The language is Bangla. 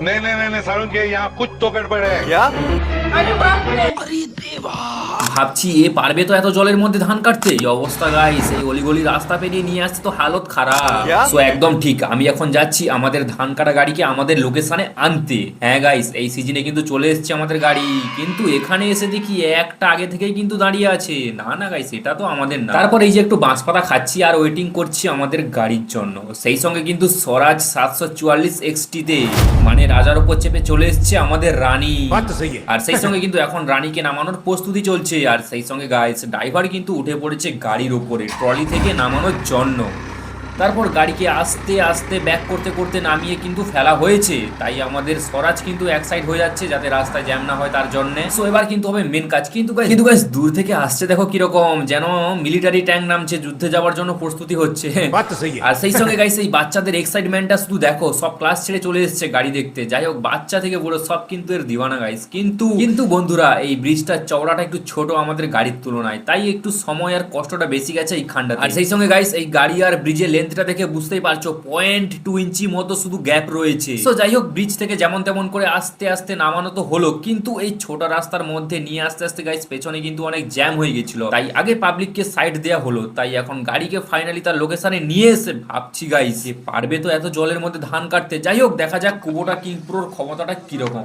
नहीं नहीं नहीं नहीं सारुण के यहाँ कुछ तो गड़बड़ है। क्या? ভাবছি এ পারবে তো এত জলের মধ্যে ধান কাটতে? এই অবস্থা গাইস, এই অলিগলি রাস্তা পেরিয়ে নিয়ে আসতে তো হালত খারাপ। সো একদম ঠিক, আমি এখন যাচ্ছি আমাদের ধান কাটা গাড়িকে আমাদের লোকেশনে আনতে। হ্যাঁ গাইস, এই সিজনে কিন্তু চলে এসেছে আমাদের গাড়ি, কিন্তু এখানে এসে দেখি একটা আগে থেকেই কিন্তু দাঁড়িয়ে আছে। না না গাইস, এটা তো আমাদের না। তারপর এই যে একটু বাঁশপাতা খাচ্ছি আর ওয়েটিং করছি আমাদের গাড়ির জন্য। সেই সঙ্গে কিন্তু স্বরাজ 744 XT তে, মানে রাজার উপর চেপে চলে এসেছে আমাদের রানী। আর সেই সঙ্গে কিন্তু এখন রানীকে নামানোর প্রস্তুতি চলছে। আর সেই সঙ্গে গাইস, ড্রাইভার কিন্তু উঠে পড়েছে গাড়ির উপরে ট্রলি থেকে নামানোর জন্য। তারপর গাড়িকে আস্তে আস্তে ব্যাক করতে করতে নামিয়ে কিন্তু ফেলা হয়েছে। তাই আমাদের স্বরাজ কিন্তু এক সাইড হয়ে যাচ্ছে যাতে রাস্তায় জ্যাম না হয় তার জন্য। সো এবার কিন্তু হবে মেন কাজ। কিন্তু গাইস দূর থেকে আসছে দেখো কিরকম, যেন মিলিটারি ট্যাঙ্ক নামছে, যুদ্ধে যাওয়ার জন্য প্রস্তুতি হচ্ছে। আর সেই সঙ্গে গাইস, এই বাচ্চাদের এক্সাইটমেন্টটা শুধু দেখো, সব ক্লাস ছেড়ে চলে এসেছে গাড়ি দেখতে। যাই হোক, বাচ্চা থেকে বুড়ো সব কিন্তু এর দিওয়ানা গাইস। কিন্তু বন্ধুরা, এই ব্রিজটার চওড়াটা একটু ছোট আমাদের গাড়ির তুলনায়, তাই একটু সময় আর কষ্টটা বেশি গেছে এই খান্ডাতে। আর সেই সঙ্গে গাইস, এই গাড়ি আর ব্রিজের লেন্থটা দেখে বুঝতেই পারছো 0.2 ইঞ্চি মতো শুধু গ্যাপ রয়েছে। তো যাই হোক, ব্রিজ থেকে যেমন তেমন করে আস্তে আস্তে নামানো তো হলো, কিন্তু এই ছোট রাস্তার মধ্যে নিয়ে আস্তে আস্তে গাইস পেছনে কিন্তু অনেক জ্যাম হয়ে গেছিল। তাই আগে পাবলিককে সাইড দেওয়া হলো। তাই এখন গাড়িকে ফাইনালি তার লোকেশনে নিয়ে এসে ভাবছি গাইস, যে পারবে তো এত জলের মধ্যে ধান কাটতে? যাই হোক, দেখা যাক কুবোটা কিং প্রোর ক্ষমতাটা কিরকম।